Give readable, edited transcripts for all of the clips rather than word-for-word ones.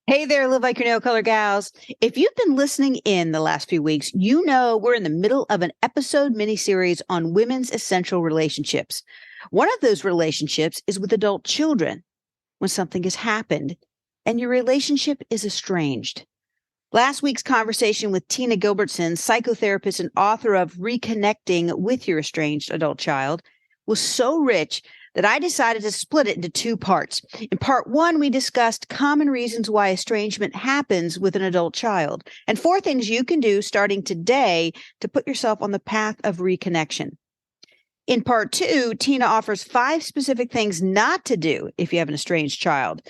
Hey there, Live Like Your Nail Color gals. If you've been listening in the last few weeks, you know we're in the middle of an episode miniseries on women's essential relationships. One of those relationships is with adult children when something has happened and your relationship is estranged. Last week's conversation with Tina Gilbertson, psychotherapist and author of Reconnecting with Your Estranged Adult Child, was so rich that I decided to split it into two parts. In part one, we discussed common reasons why estrangement happens with an adult child and 4 things you can do starting today to put yourself on the path of reconnection. In part two, Tina offers 5 specific things not to do if you have an estranged child,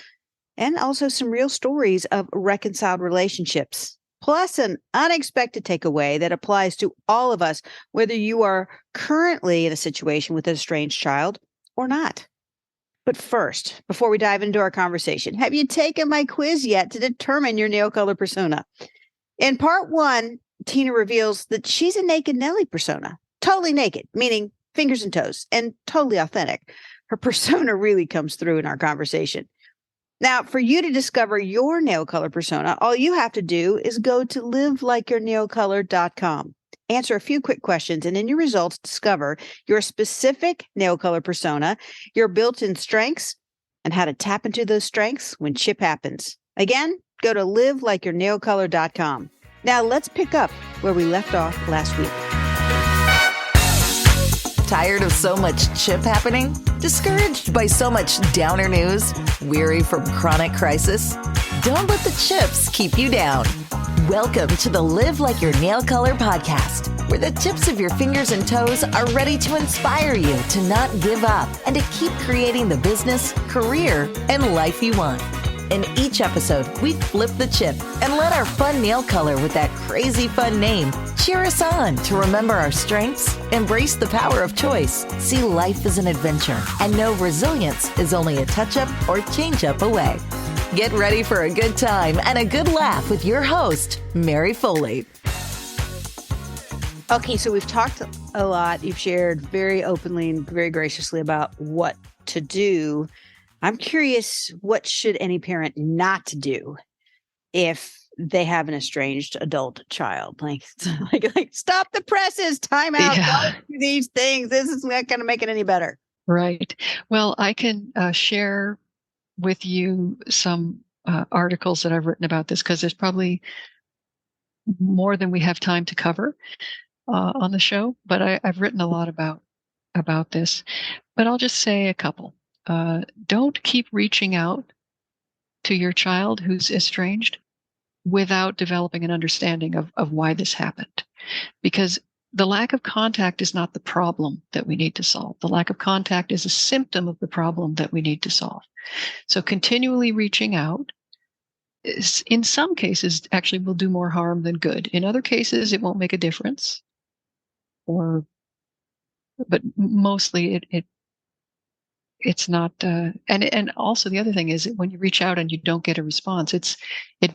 and also some real stories of reconciled relationships, plus an unexpected takeaway that applies to all of us, whether you are currently in a situation with an estranged child or not. But first, before we dive into our conversation, have you taken my quiz yet to determine your nail color persona? In part one, Tina reveals that she's a naked Nelly persona, totally naked, meaning fingers and toes, and totally authentic. Her persona really comes through in our conversation. Now, for you to discover your nail color persona, all you have to do is go to livelikeyournailcolor.com. Answer a few quick questions, and in your results, discover your specific nail color persona, your built-in strengths, and how to tap into those strengths when chip happens. Again, go to livelikeyournailcolor.com. Now, let's pick up where we left off last week. Tired of so much chip happening? Discouraged by so much downer news? Weary from chronic crisis? Don't let the chips keep you down. Welcome to the Live Like Your Nail Color podcast, where the tips of your fingers and toes are ready to inspire you to not give up and to keep creating the business, career, and life you want. In each episode, we flip the chip and let our fun nail color with that crazy fun name cheer us on to remember our strengths, embrace the power of choice, see life as an adventure, and know resilience is only a touch-up or change-up away. Get ready for a good time and a good laugh with your host, Mary Foley. Okay, so we've talked a lot. You've shared very openly and very graciously about what to do. I'm curious, what should any parent not do if they have an estranged adult child? Like stop the presses, time out, don't do these things. This is not going to make it any better. Right. Well, I can share with you some articles that I've written about this, because there's probably more than we have time to cover on the show. But I've written a lot about this. But I'll just say a couple. Don't keep reaching out to your child who's estranged without developing an understanding of why this happened. Because the lack of contact is not the problem that we need to solve. The lack of contact is a symptom of the problem that we need to solve. So continually reaching out in some cases actually will do more harm than good. In other cases, it won't make a difference. But mostly it's not, and also the other thing is when you reach out and you don't get a response, it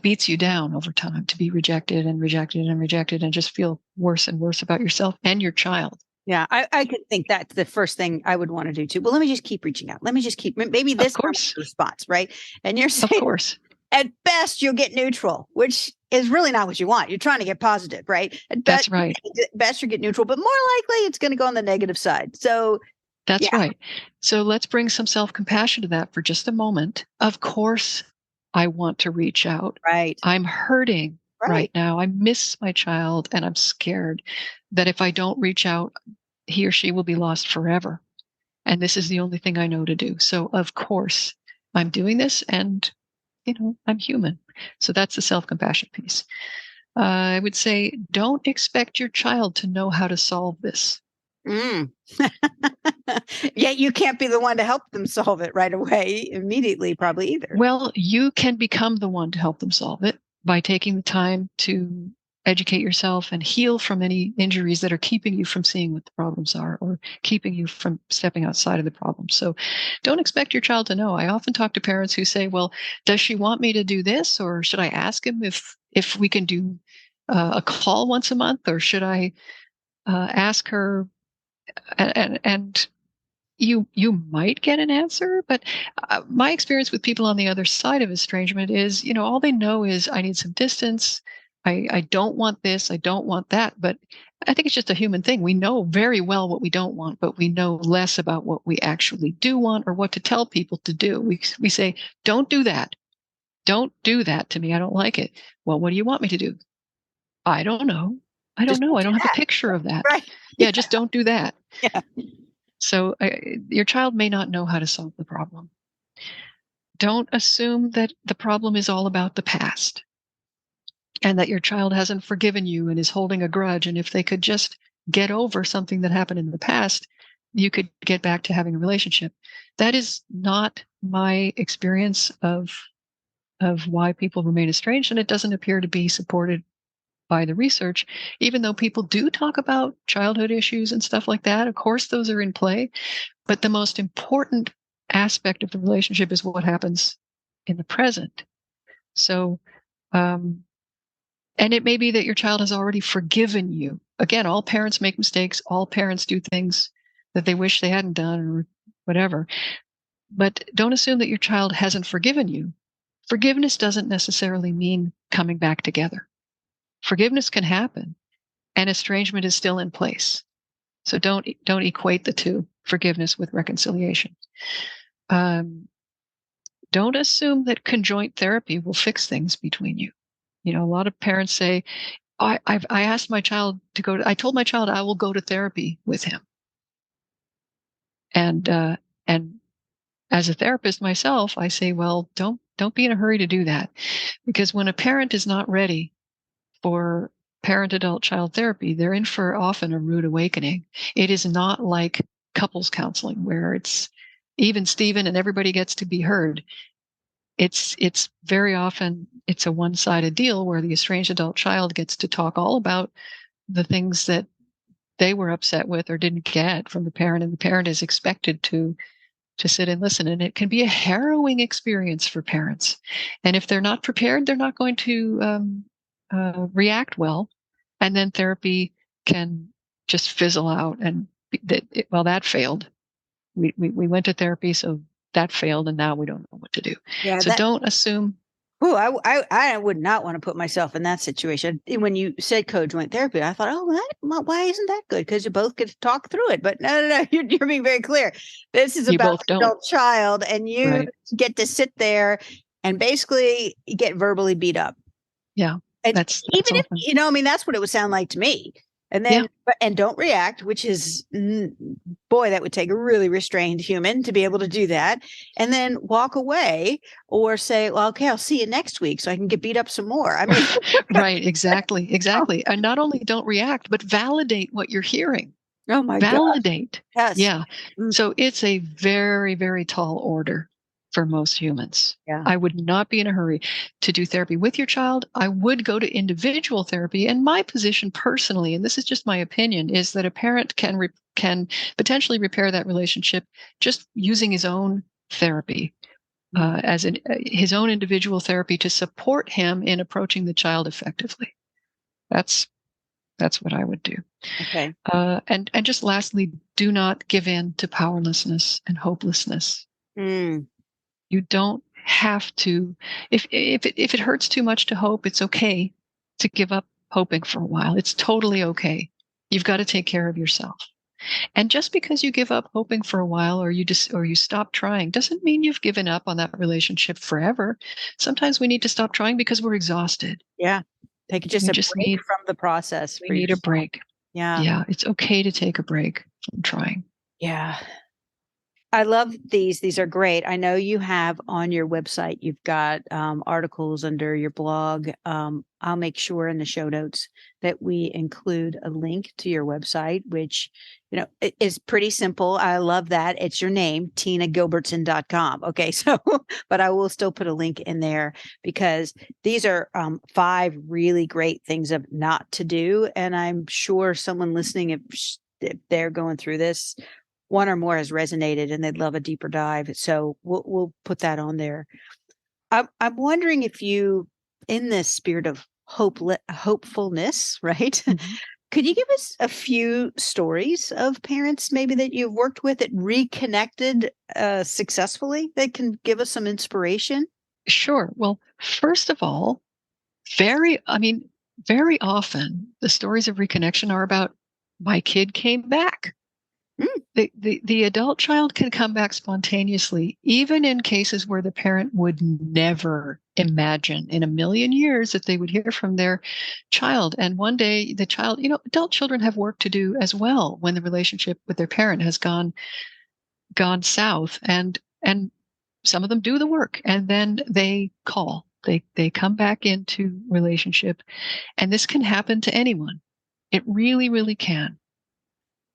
beats you down over time to be rejected and rejected and rejected and just feel worse and worse about yourself and your child. Yeah, I could think that's the first thing I would want to do too. Well, let me just keep reaching out. Let me just keep, maybe this response, right? And you're saying, of course, at best you'll get neutral, which is really not what you want. You're trying to get positive, right? That's right. At best you get neutral, but more likely it's going to go on the negative side. So that's right. So let's bring some self-compassion to that for just a moment. Of course, I want to reach out. Right. I'm hurting right now. I miss my child and I'm scared that if I don't reach out, he or she will be lost forever. And this is the only thing I know to do. So of course I'm doing this and, I'm human. So that's the self-compassion piece. I would say, don't expect your child to know how to solve this. Yet you can't be the one to help them solve it right away, immediately, probably either. Well, you can become the one to help them solve it by taking the time to educate yourself and heal from any injuries that are keeping you from seeing what the problems are or keeping you from stepping outside of the problem. So don't expect your child to know. I often talk to parents who say, well, does she want me to do this? Or should I ask him if we can do a call once a month? Or should I ask her? And you might get an answer, but my experience with people on the other side of estrangement is, all they know is I need some distance. I don't want this. I don't want that. But I think it's just a human thing. We know very well what we don't want, but we know less about what we actually do want or what to tell people to do. We say, don't do that. Don't do that to me. I don't like it. Well, what do you want me to do? I don't know. I don't know. I don't have a picture of that. Right. Yeah, just don't do that. Yeah. So your child may not know how to solve the problem. Don't assume that the problem is all about the past and that your child hasn't forgiven you and is holding a grudge. And if they could just get over something that happened in the past, you could get back to having a relationship. That is not my experience of why people remain estranged, and it doesn't appear to be supported by the research, even though people do talk about childhood issues and stuff like that. Of course, those are in play, but the most important aspect of the relationship is what happens in the present. So, and it may be that your child has already forgiven you. Again, all parents make mistakes. All parents do things that they wish they hadn't done or whatever. But don't assume that your child hasn't forgiven you. Forgiveness doesn't necessarily mean coming back together. Forgiveness can happen, and estrangement is still in place. So don't equate the two, forgiveness with reconciliation. Don't assume that conjoint therapy will fix things between you. A lot of parents say, I asked my child to go. I told my child I will go to therapy with him. And as a therapist myself, I say, well, don't be in a hurry to do that, because when a parent is not ready for parent-adult-child therapy, they're in for often a rude awakening. It is not like couples counseling where it's even Steven and everybody gets to be heard. It's very often it's a one-sided deal where the estranged adult child gets to talk all about the things that they were upset with or didn't get from the parent, and the parent is expected to sit and listen. And it can be a harrowing experience for parents. And if they're not prepared, they're not going to react well, and then therapy can just fizzle out. And that failed. We went to therapy, so that failed, and now we don't know what to do. Yeah, so don't assume. Oh, I would not want to put myself in that situation. When you said co-joint therapy, I thought, why isn't that good? Because you both get to talk through it. But no, you're being very clear. This is about the adult child, and you get to sit there and basically get verbally beat up. Yeah. That's even if often. That's what it would sound like to me. And then, and don't react, which is, boy, that would take a really restrained human to be able to do that. And then walk away or say, well, okay, I'll see you next week so I can get beat up some more. I mean, right. Exactly. And not only don't react, but validate what you're hearing. Oh my God. Validate. Yes. Yeah. So it's a very, very tall order for most humans. Yeah. I would not be in a hurry to do therapy with your child. I would go to individual therapy. And my position personally, and this is just my opinion, is that a parent can potentially repair that relationship just using his own therapy, his own individual therapy to support him in approaching the child effectively. That's what I would do. Okay. And just lastly, do not give in to powerlessness and hopelessness. You don't have to. If it hurts too much to hope, it's okay to give up hoping for a while. It's totally okay. You've got to take care of yourself. And just because you give up hoping for a while, or you stop trying, doesn't mean you've given up on that relationship forever. Sometimes we need to stop trying because we're exhausted. Yeah, take just a break from the process. We need a break. Yeah, it's okay to take a break from trying. Yeah. I love these. These are great. I know you have on your website, you've got articles under your blog. I'll make sure in the show notes that we include a link to your website, which, is pretty simple. I love that. It's your name, TinaGilbertson.com. Okay. So, but I will still put a link in there because these are 5 really great things of not to do. And I'm sure someone listening, if they're going through this, one or more has resonated and they'd love a deeper dive. So we'll put that on there. I'm wondering if you, in this spirit of hopefulness, right? Mm-hmm. Could you give us a few stories of parents maybe that you've worked with that reconnected successfully that can give us some inspiration? Sure. Well, first of all, very often the stories of reconnection are about my kid came back. Mm, The adult child can come back spontaneously, even in cases where the parent would never imagine in a million years that they would hear from their child. And one day the child, adult children have work to do as well when the relationship with their parent has gone south. And some of them do the work and then they call. They come back into relationship. And this can happen to anyone. It really, really can.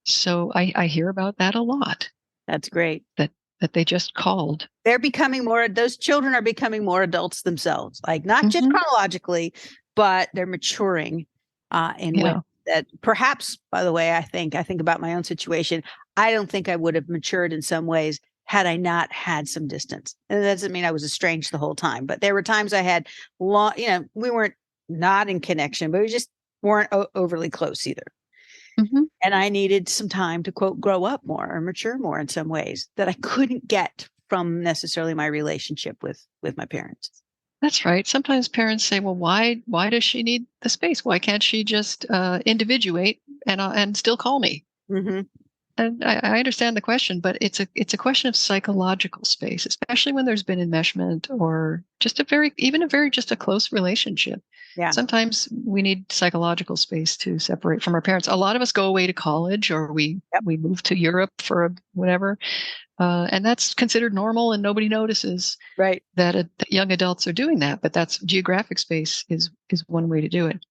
So I hear about that a lot, that's great. that they just called. They're becoming those children are becoming more adults themselves, like not just Mhm. chronologically, but they're maturing in ways Yeah. that perhaps, by the way, I think about my own situation. I don't think I would have matured in some ways had I not had some distance. And that doesn't mean I was estranged the whole time, but there were times I had long, we weren't not in connection, but we just weren't overly close either. Mhm. And I needed some time to, quote, grow up more or mature more in some ways that I couldn't get from necessarily my relationship with my parents. That's right. Sometimes parents say, "Well, why does she need the space? Why can't she just individuate and still call me?" Hmm. And I understand the question, but it's a question of psychological space, especially when there's been enmeshment or just just a close relationship. Yeah. Sometimes we need psychological space to separate from our parents. A lot of us go away to college or we Yep. move to Europe for whatever, and that's considered normal, and nobody notices Right. that young adults are doing that. But that's geographic space is one way to do it.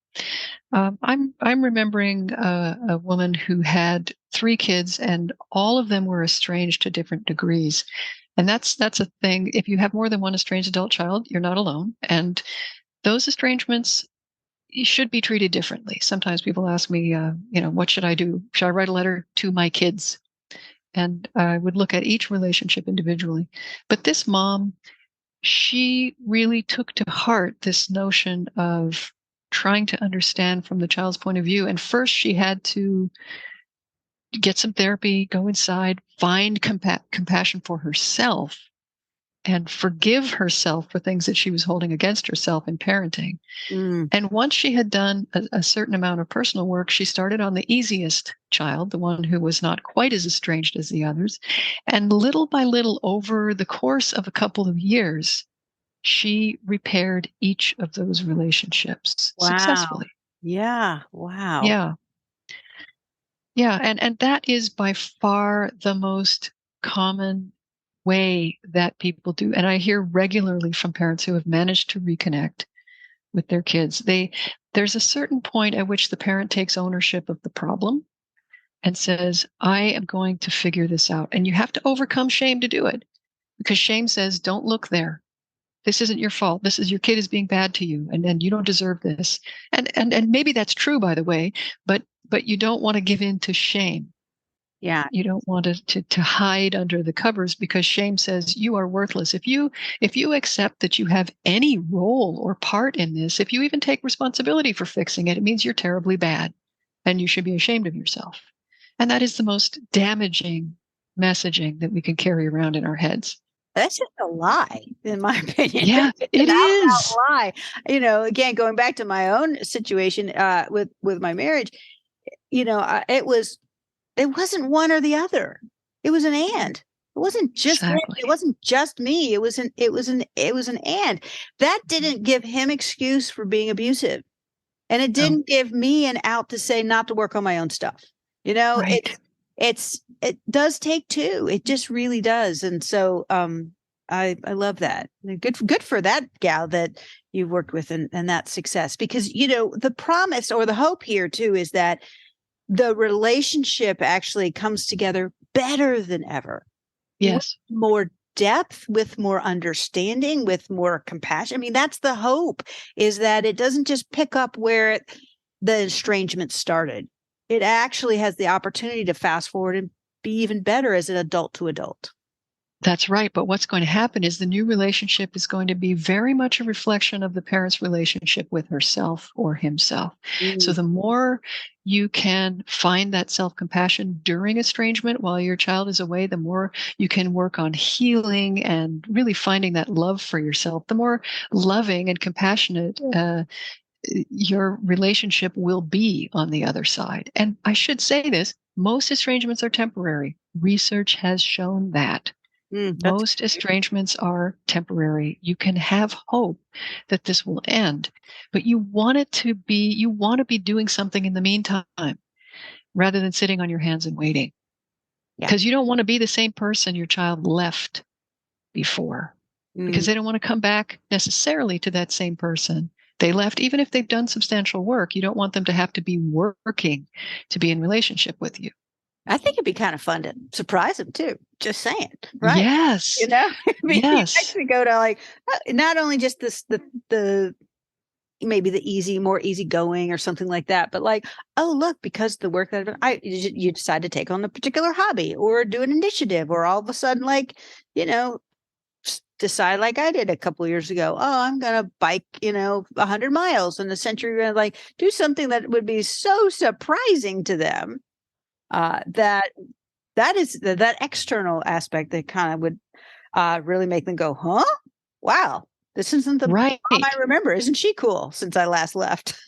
I'm remembering a woman who had 3 kids, and all of them were estranged to different degrees. And that's a thing. If you have more than one estranged adult child, you're not alone. And those estrangements should be treated differently. Sometimes people ask me, what should I do? Should I write a letter to my kids? And I would look at each relationship individually. But this mom, she really took to heart this notion of trying to understand from the child's point of view. And first, she had to get some therapy, go inside, find compassion for herself, and forgive herself for things that she was holding against herself in parenting. Mm. And once she had done a certain amount of personal work, she started on the easiest child, the one who was not quite as estranged as the others. And little by little, over the course of a couple of years, she repaired each of those relationships Wow. successfully. Yeah. Wow. Yeah. Yeah. And that is by far the most common way that people do. And I hear regularly from parents who have managed to reconnect with their kids. There's a certain point at which the parent takes ownership of the problem and says, I am going to figure this out. And you have to overcome shame to do it, because shame says, don't look there. This isn't your fault. This is your kid is being bad to you, and you don't deserve this. And maybe that's true, by the way, but you don't want to give in to shame. Yeah. You don't want to hide under the covers, because shame says you are worthless. If you accept that you have any role or part in this, if you even take responsibility for fixing it, it means you're terribly bad and you should be ashamed of yourself. And that is the most damaging messaging that we can carry around in our heads. That's just a lie, in my opinion. Yeah, It's it an out-and-out is. lie. Again, going back to my own situation with my marriage, it wasn't one or the other. It was an and. It wasn't just him. Exactly. It wasn't just me. It was an and. That didn't give him excuse for being abusive. And it No. didn't give me an out to say not to work on my own stuff. Right. It does take two. It just really does. And so I love that. Good for that gal that you worked with and that success, because the promise or the hope here too is that the relationship actually comes together better than ever. Yes. With more depth, with more understanding, with more compassion. I mean, that's the hope, is that it doesn't just pick up where the estrangement started. It actually has the opportunity to fast forward and be even better as an adult to adult. That's right. But what's going to happen is the new relationship is going to be very much a reflection of the parent's relationship with herself or himself. So the more you can find that self-compassion during estrangement while your child is away, the more you can work on healing and really finding that love for yourself, the more loving and compassionate your relationship will be on the other side. And I should say this, most estrangements are temporary. Research has shown that. Most estrangements are temporary. You can have hope that this will end, but you want to be doing something in the meantime rather than sitting on your hands and waiting. Because you don't want to be the same person your child left before, because they don't want to come back necessarily to that same person they left. Even if they've done substantial work, you don't want them to have to be working to be in relationship with you. I think it'd be kind of fun to surprise them too. Just saying, right? Yes. You know, I mean, yes. You actually go to like not only just the maybe the more easygoing or something like that, but like, oh look, because the work that you decide to take on a particular hobby or do an initiative, or all of a sudden, like, you know, decide like I did a couple of years ago. Oh, I'm gonna bike, 100 miles in the century, like do something that would be so surprising to them. That is that external aspect that kind of would really make them go, huh? Wow, this isn't the mom I remember. Isn't she cool since I last left?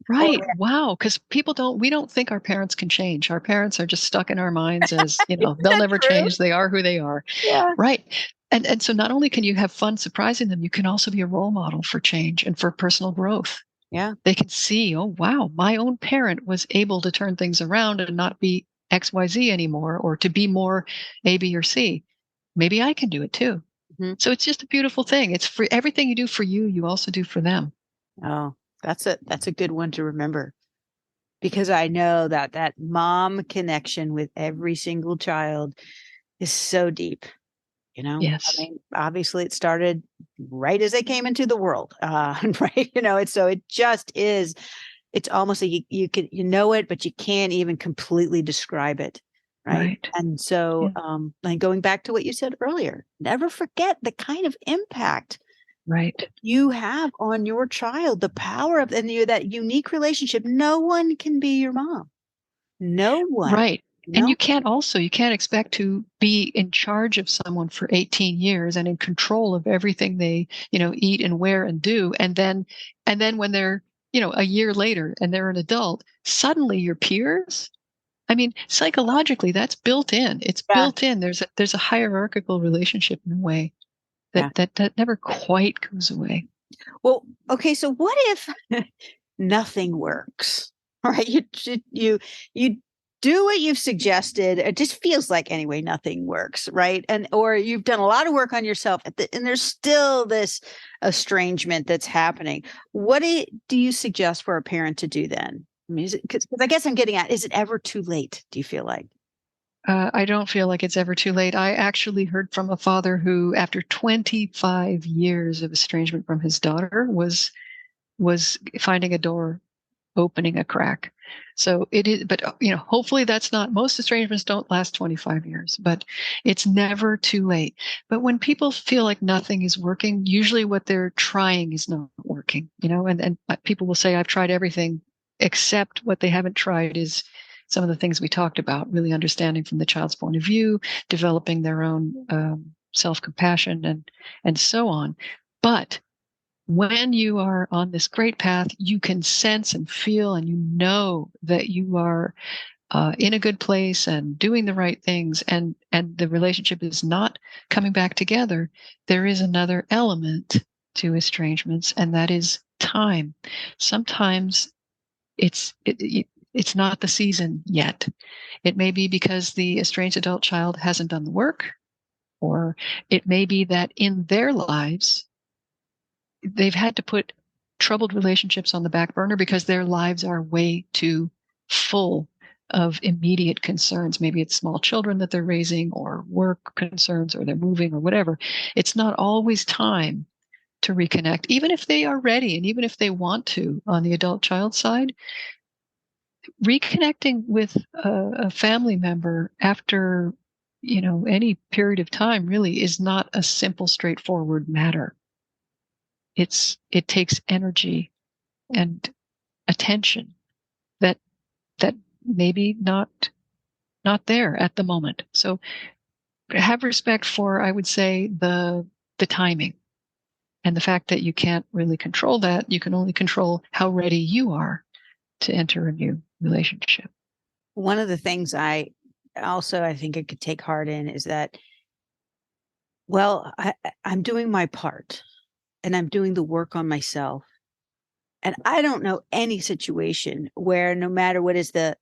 Right. Wow. Because we don't think our parents can change. Our parents are just stuck in our minds as, they'll never change. They are who they are. Yeah. Right. And so not only can you have fun surprising them, you can also be a role model for change and for personal growth. Yeah. They can see, oh, wow, my own parent was able to turn things around and not be XYZ anymore, or to be more A, B, or C. Maybe I can do it too. So it's just a beautiful thing. It's for everything you do for you, you also do for them. Oh, that's a good one to remember, because I know that mom connection with every single child is so deep. Yes. I mean, obviously it started right as they came into the world, right? It just is, it's almost like you know it, but you can't even completely describe it. Right. And so, and going back to what you said earlier, never forget the kind of impact you have on your child, the power of, and that unique relationship. No one can be your mom. No one. Right. And you can't expect to be in charge of someone for 18 years and in control of everything they, eat and wear and do. And then when they're, a year later and they're an adult, suddenly your peers, I mean, psychologically, that's built in. It's built in. There's a hierarchical relationship in a way that never quite goes away. Well, okay. So what if nothing works? All right. You do what you've suggested. It just feels like anyway, nothing works, right? Or you've done a lot of work on yourself, and there's still this estrangement that's happening. What do you suggest for a parent to do then? I mean, because I guess I'm getting at, is it ever too late? Do you feel like? I don't feel like it's ever too late. I actually heard from a father who, after 25 years of estrangement from his daughter, was finding a door, opening a crack. So it is, but hopefully that's not, most estrangements don't last 25 years, but it's never too late. But when people feel like nothing is working, usually what they're trying is not working, and people will say, I've tried everything, except what they haven't tried is some of the things we talked about, really understanding from the child's point of view, developing their own self-compassion and so on. But when you are on this great path, you can sense and feel, and that you are in a good place and doing the right things, and the relationship is not coming back together. There is another element to estrangements, and that is time. Sometimes it's not the season yet. It may be because the estranged adult child hasn't done the work, or it may be that in their lives, they've had to put troubled relationships on the back burner because their lives are way too full of immediate concerns. Maybe it's small children that they're raising, or work concerns, or they're moving, or whatever. It's not always time to reconnect, even if they are ready and even if they want to. On the adult child side, reconnecting with a family member after any period of time really is not a simple, straightforward matter. It takes energy and attention that maybe not there at the moment. So have respect for, I would say, the timing and the fact that you can't really control that. You can only control how ready you are to enter a new relationship. One of the things I think I could take heart in is that, well, I'm doing my part and I'm doing the work on myself. And I don't know any situation where, no matter what is the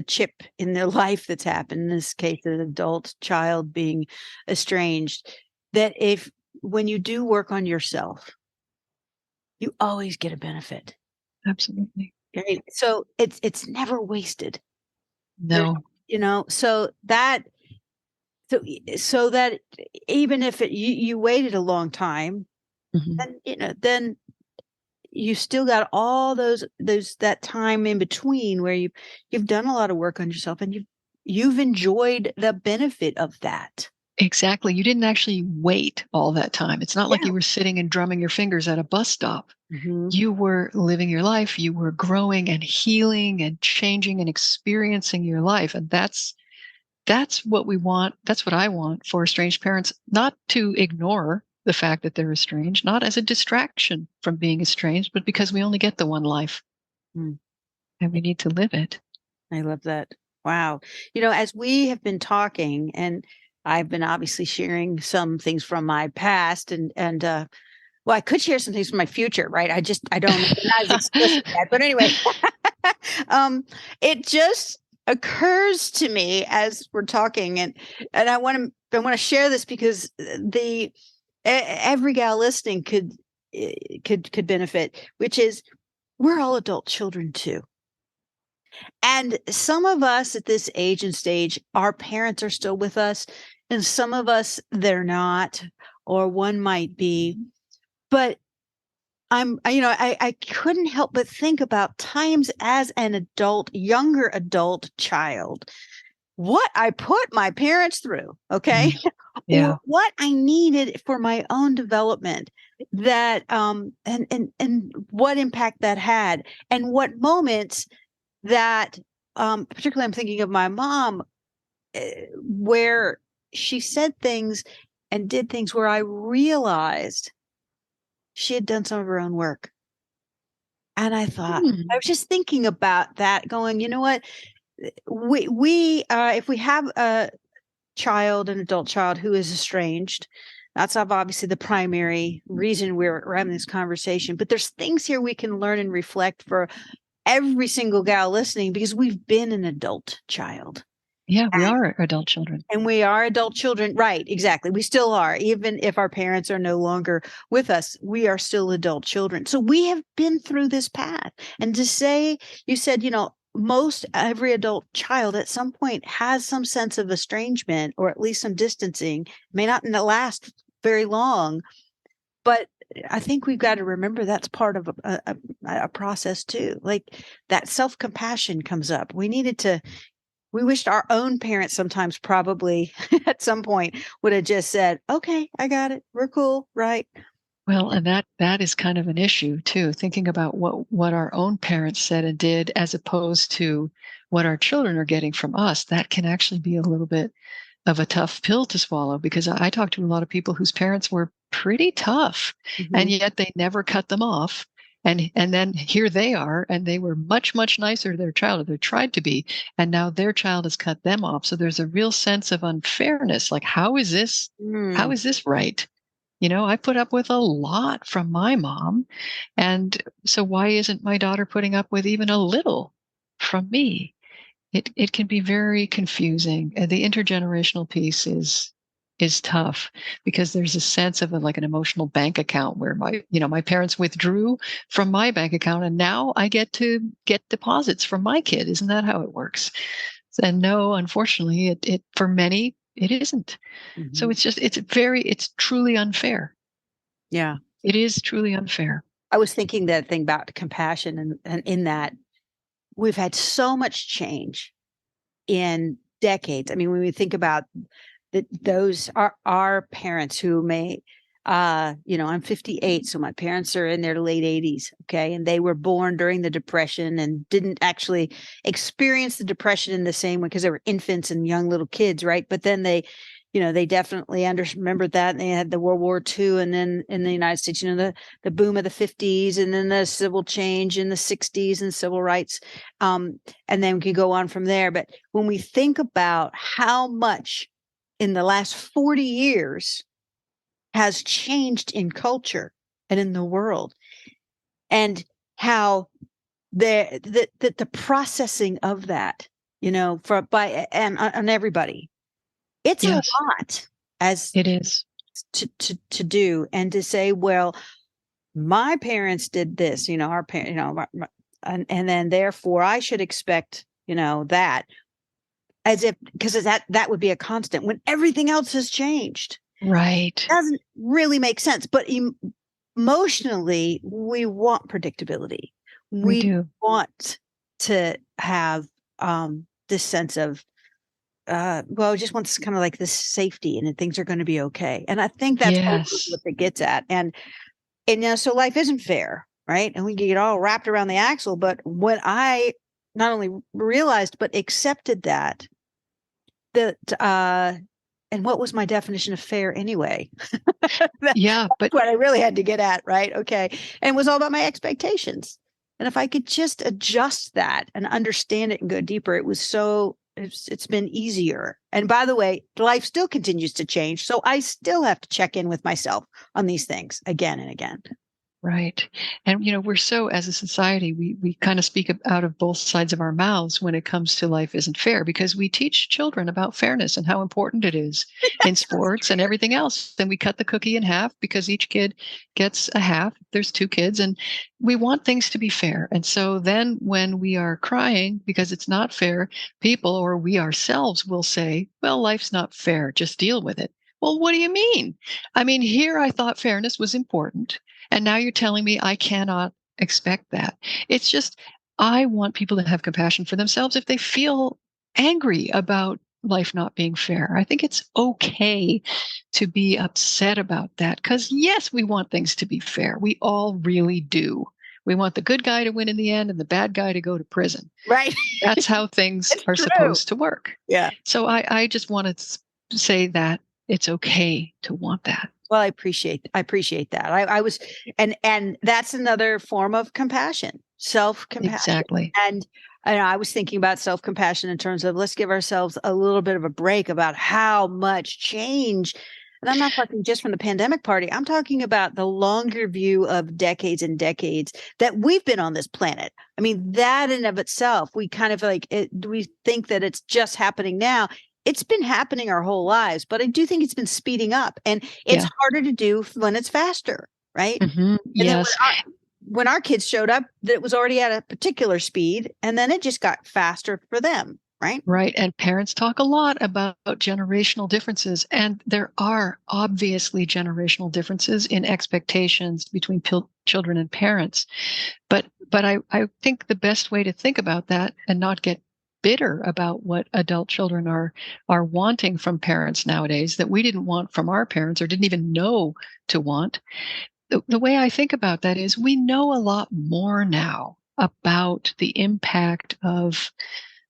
chip in their life that's happened, in this case, an adult child being estranged, that when you do work on yourself, you always get a benefit. Absolutely. Right? So it's never wasted. No. So that even if you waited a long time, Mm-hmm. then you still got all that time in between where you've done a lot of work on yourself, and you've enjoyed the benefit of that. Exactly. You didn't actually wait all that time. It's not like you were sitting and drumming your fingers at a bus stop. Mm-hmm. You were living your life. You were growing and healing and changing and experiencing your life. And that's what we want. That's what I want for estranged parents, not to ignore the fact that they're estranged, not as a distraction from being estranged, but because we only get the one life and we need to live it. I love that. Wow. As we have been talking, and I've been obviously sharing some things from my past, and well, I could share some things from my future, right? I don't, I'm not as explicit yet, but anyway, it just occurs to me as we're talking, and I want to share this because every gal listening could benefit, which is, we're all adult children too. And some of us at this age and stage, our parents are still with us, and some of us, they're not, or one might be. But I couldn't help but think about times as an younger adult child, what I put my parents through, okay? Yeah. Or what I needed for my own development, that and what impact that had, and what moments that particularly I'm thinking of my mom, where she said things and did things where I realized she had done some of her own work. And I thought, I was just thinking about that, going, you know what, we if we have an adult child who is estranged, that's obviously the primary reason we're having this conversation, but there's things here we can learn and reflect for every single gal listening, because we've been an adult child. Yeah, we are adult children. And we are adult children. Right, exactly. We still are. Even if our parents are no longer with us, we are still adult children. So we have been through this path. And to say, you said, most every adult child at some point has some sense of estrangement, or at least some distancing. It may not last very long, but I think we've got to remember that's part of a process too. Like, that self-compassion comes up. We wished our own parents sometimes probably at some point would have just said, okay, I got it. We're cool. Right. Well, and that is kind of an issue too, thinking about what our own parents said and did, as opposed to what our children are getting from us. That can actually be a little bit of a tough pill to swallow, because I talk to a lot of people whose parents were pretty tough, and yet they never cut them off. And then here they are, and they were much, much nicer to their child, or they tried to be, and now their child has cut them off. So there's a real sense of unfairness. Like, how is this right? I put up with a lot from my mom, and so why isn't my daughter putting up with even a little from me? It can be very confusing. And the intergenerational piece is tough, because there's a sense of like an emotional bank account where my parents withdrew from my bank account, and now I get to get deposits from my kid. Isn't that how it works? And no, unfortunately, it for many it isn't. So it's truly unfair. Yeah, it is truly unfair. I was thinking that thing about compassion, and in that we've had so much change in decades. I mean, when we think about that those are our parents who may, I'm 58, so my parents are in their late 80s. Okay. And they were born during the Depression and didn't actually experience the Depression in the same way because they were infants and young little kids. Right. But then they definitely remembered that. And they had the World War II. And then in the United States, the boom of the 50s and then the civil change in the 60s and civil rights. And then we could go on from there. But when we think about how much in the last 40 years has changed in culture and in the world, and how the processing of that, on everybody, it's Yes, a lot as it is. to do, and to say, well, my parents did this, our parents, and then therefore I should expect, that, as if, because that would be a constant when everything else has changed. Right. Doesn't really make sense. But emotionally, we want predictability. We do. Want to have this sense of, just wants kind of like this safety, and that things are going to be okay. And I think that's Yes. what it gets at. And so life isn't fair, right? And we get all wrapped around the axle. But when I not only realized but accepted that and what was my definition of fair anyway? Yeah, but what I really had to get at, right? Okay. And it was all about my expectations. And if I could just adjust that and understand it and go deeper, it's been easier. And by the way, life still continues to change. So I still have to check in with myself on these things again and again. right. And, we're so, as a society, we kind of speak out of both sides of our mouths when it comes to life isn't fair, because we teach children about fairness and how important it is in sports and everything else. Then we cut the cookie in half because each kid gets a half. There's two kids, and we want things to be fair. And so then when we are crying because it's not fair, people or we ourselves will say, well, life's not fair. Just deal with it. Well, what do you mean? I mean, here I thought fairness was important. And now you're telling me I cannot expect that. It's just, I want people to have compassion for themselves if they feel angry about life not being fair. I think it's okay to be upset about that, because yes, we want things to be fair. We all really do. We want the good guy to win in the end and the bad guy to go to prison. Right. That's how things are true. supposed to work. Yeah. So I just want to say that it's okay to want that. Well, I appreciate that. I was, and that's another form of compassion, self-compassion. Exactly. And I was thinking about self-compassion in terms of, let's give ourselves a little bit of a break about how much change. And I'm not talking just from the pandemic party. I'm talking about the longer view of decades and decades that we've been on this planet. I mean, that in of itself, we kind of we think that it's just happening now. It's been happening our whole lives, but I do think it's been speeding up, and it's harder to do when it's faster, right? Mm-hmm. Yes. Then when our kids showed up, that it was already at a particular speed, and then it just got faster for them, right? Right. And parents talk a lot about generational differences, and there are obviously generational differences in expectations between children and parents. But I think the best way to think about that and not get bitter about what adult children are wanting from parents nowadays that we didn't want from our parents or didn't even know to want. The way I think about that is we know a lot more now about the impact of,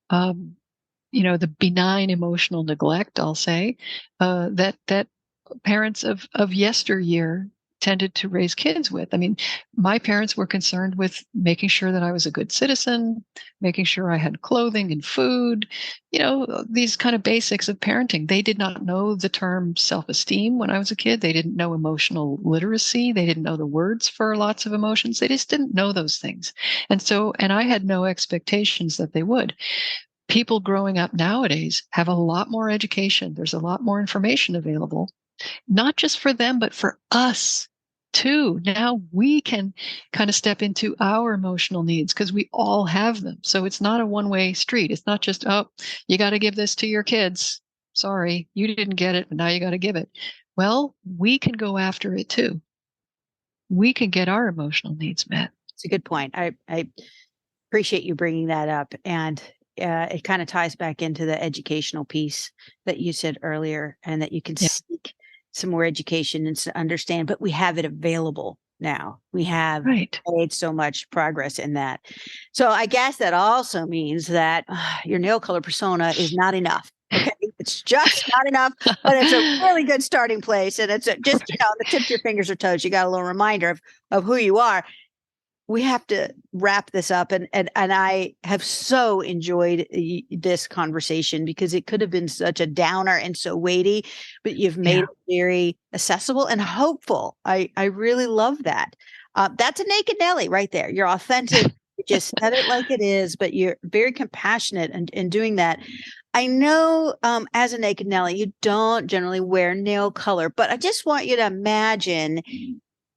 the benign emotional neglect, I'll say, that parents of yesteryear tended to raise kids with. I mean, my parents were concerned with making sure that I was a good citizen, making sure I had clothing and food, these kind of basics of parenting. They did not know the term self-esteem when I was a kid. They didn't know emotional literacy. They didn't know the words for lots of emotions. They just didn't know those things. And I had no expectations that they would. People growing up nowadays have a lot more education. There's a lot more information available, not just for them, but for us too. Now we can kind of step into our emotional needs because we all have them. So it's not a one-way street. It's not just, oh, you got to give this to your kids. Sorry, you didn't get it, but now you got to give it. Well, we can go after it too. We can get our emotional needs met. It's a good point. I appreciate you bringing that up. And it kind of ties back into the educational piece that you said earlier, and that you can seek some more education and understand, but we have it available now. We have made so much progress in that. So I guess that also means that your nail color persona is not enough. Okay. It's just not enough, but it's a really good starting place. And it's just, the tips of your fingers or toes. You got a little reminder of who you are. We have to wrap this up. And I have so enjoyed this conversation, because it could have been such a downer and so weighty, but you've made it very accessible and hopeful. I really love that. That's a naked Nelly right there. You're authentic. You just said it like it is, but you're very compassionate in doing that. I know as a naked Nelly, you don't generally wear nail color, but I just want you to imagine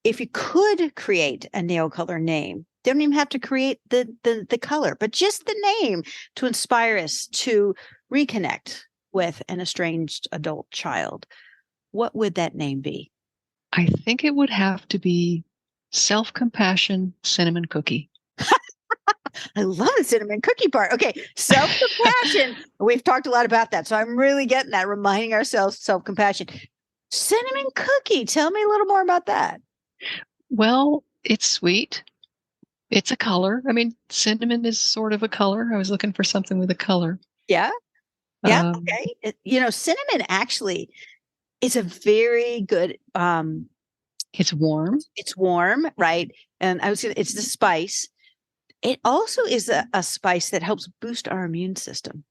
if you could create a nail color name. Don't even have to create the color, but just the name to inspire us to reconnect with an estranged adult child. What would that name be? I think it would have to be Self-Compassion Cinnamon Cookie. I love the cinnamon cookie part. Okay. Self-compassion. We've talked a lot about that. So I'm really getting that, reminding ourselves self-compassion. Cinnamon cookie. Tell me a little more about that. Well, it's sweet. It's a color. I mean, cinnamon is sort of a color. I was looking for something with a color. Yeah. Yeah. Okay. Cinnamon actually is a very good. It's warm. It's warm, right? And it's the spice. It also is a spice that helps boost our immune system.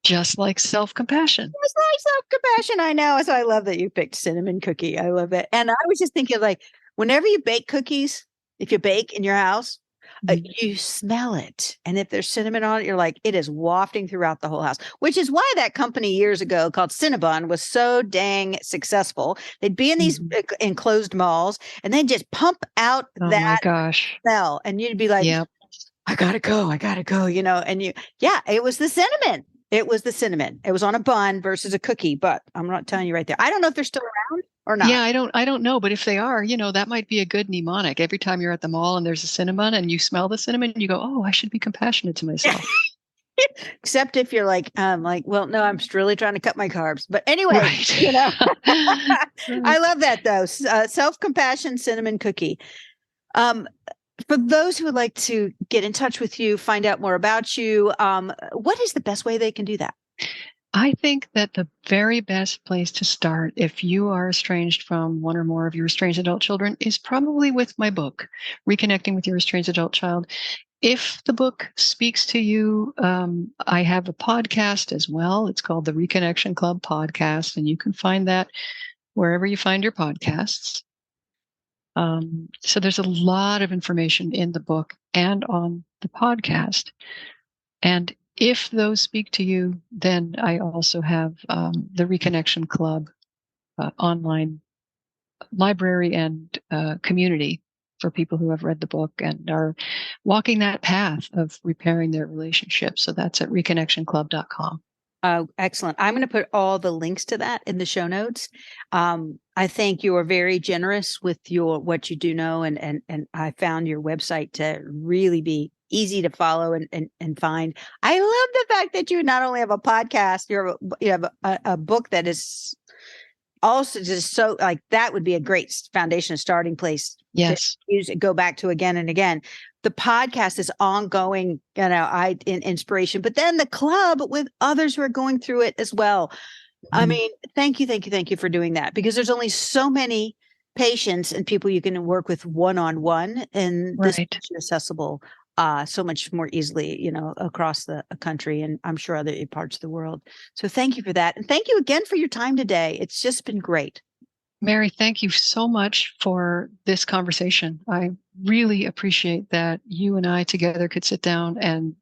Just like self-compassion. Just like self-compassion. I know. So I love that you picked cinnamon cookie. I love it. And I was just thinking, like, whenever you bake cookies, if you bake in your house, you smell it. And if there's cinnamon on it, you're like, it is wafting throughout the whole house, which is why that company years ago called Cinnabon was so dang successful. They'd be in these enclosed malls, and they'd just pump out that smell. And you'd be like, I gotta go, and it was the cinnamon. It was the cinnamon. It was on a bun versus a cookie, but I'm not telling you right there. I don't know if they're still around or not. Yeah, I don't know. But if they are, that might be a good mnemonic. Every time you're at the mall and there's a cinnamon and you smell the cinnamon, you go, oh, I should be compassionate to myself. Except if you're like, well, no, I'm really trying to cut my carbs. But anyway, I love that though. Self-compassion cinnamon cookie. For those who would like to get in touch with you, find out more about you, what is the best way they can do that? I think that the very best place to start, if you are estranged from one or more of your estranged adult children, is probably with my book, Reconnecting with Your Estranged Adult Child. If the book speaks to you, I have a podcast as well. It's called the Reconnection Club Podcast, and you can find that wherever you find your podcasts. So there's a lot of information in the book and on the podcast. And if those speak to you, then I also have the Reconnection Club online library and community for people who have read the book and are walking that path of repairing their relationships. So that's at reconnectionclub.com. Excellent. I'm going to put all the links to that in the show notes. I think you are very generous with what you do know, and I found your website to really be easy to follow and find. I love the fact that you not only have a podcast, you have a book that is also just so, like, that would be a great foundation, a starting place. Yes. Go back to again and again. The podcast is ongoing, in inspiration, but then the club with others who are going through it as well. I mean, thank you for doing that, because there's only so many patients and people you can work with one-on-one, and this is accessible so much more easily, across the country, and I'm sure other parts of the world. So thank you for that. And thank you again for your time today. It's just been great. Mary, thank you so much for this conversation. I really appreciate that you and I together could sit down and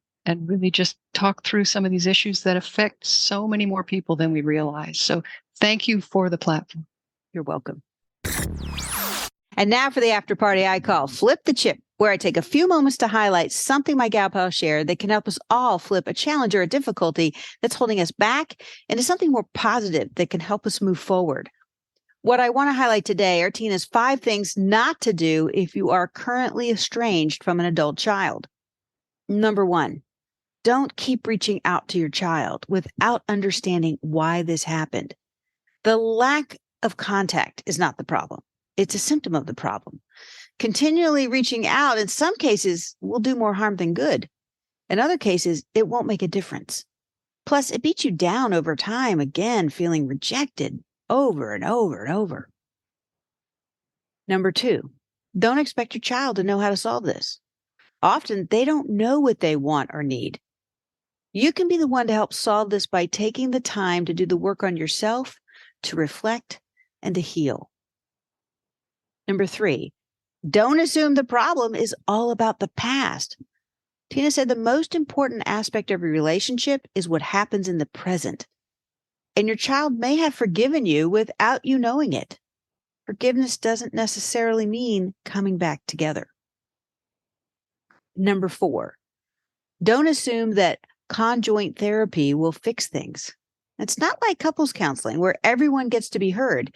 really just talk through some of these issues that affect so many more people than we realize. So thank you for the platform. You're welcome. And now for the after party I call Flip the Chip, where I take a few moments to highlight something my gal pals shared that can help us all flip a challenge or a difficulty that's holding us back into something more positive that can help us move forward. What I want to highlight today are Tina's 5 things not to do if you are currently estranged from an adult child. Number 1, Don't keep reaching out to your child without understanding why this happened. The lack of contact is not the problem. It's a symptom of the problem. Continually reaching out, in some cases, will do more harm than good. In other cases, it won't make a difference. Plus, it beats you down over time, again, feeling rejected over and over and over. Number 2, don't expect your child to know how to solve this. Often, they don't know what they want or need. You can be the one to help solve this by taking the time to do the work on yourself, to reflect, and to heal. Number 3, don't assume the problem is all about the past. Tina said the most important aspect of your relationship is what happens in the present. And your child may have forgiven you without you knowing it. Forgiveness doesn't necessarily mean coming back together. Number 4, don't assume that conjoint therapy will fix things. It's not like couples counseling where everyone gets to be heard.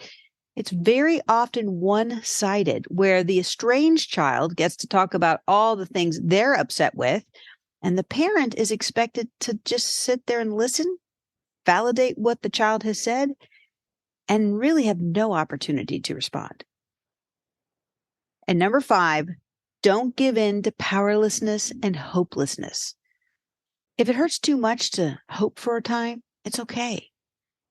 It's very often one-sided, where the estranged child gets to talk about all the things they're upset with, and the parent is expected to just sit there and listen, validate what the child has said, and really have no opportunity to respond. And number 5, don't give in to powerlessness and hopelessness. If it hurts too much to hope for a time, it's okay.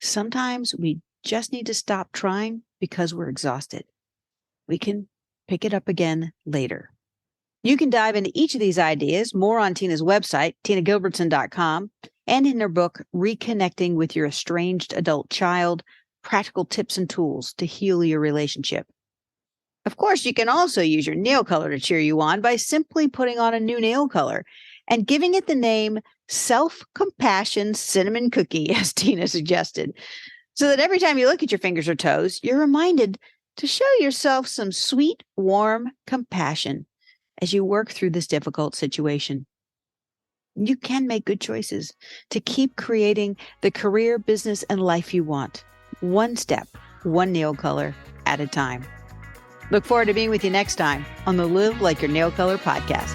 Sometimes we just need to stop trying because we're exhausted. We can pick it up again later. You can dive into each of these ideas more on Tina's website, tinagilbertson.com, and in her book, Reconnecting with Your Estranged Adult Child, Practical Tips and Tools to Heal Your Relationship. Of course, you can also use your nail color to cheer you on by simply putting on a new nail color and giving it the name Self-Compassion Cinnamon Cookie, as Tina suggested, so that every time you look at your fingers or toes, you're reminded to show yourself some sweet, warm compassion as you work through this difficult situation. You can make good choices to keep creating the career, business, and life you want, one step, one nail color at a time. Look forward to being with you next time on the Live Like Your Nail Color podcast.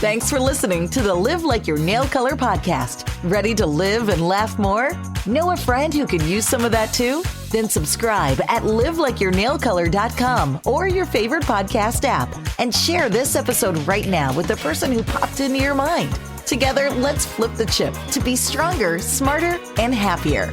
Thanks for listening to the Live Like Your Nail Color podcast. Ready to live and laugh more? Know a friend who could use some of that too? Then subscribe at livelikeyurnailcolor.com or your favorite podcast app and share this episode right now with the person who popped into your mind. Together, let's flip the chip to be stronger, smarter, and happier.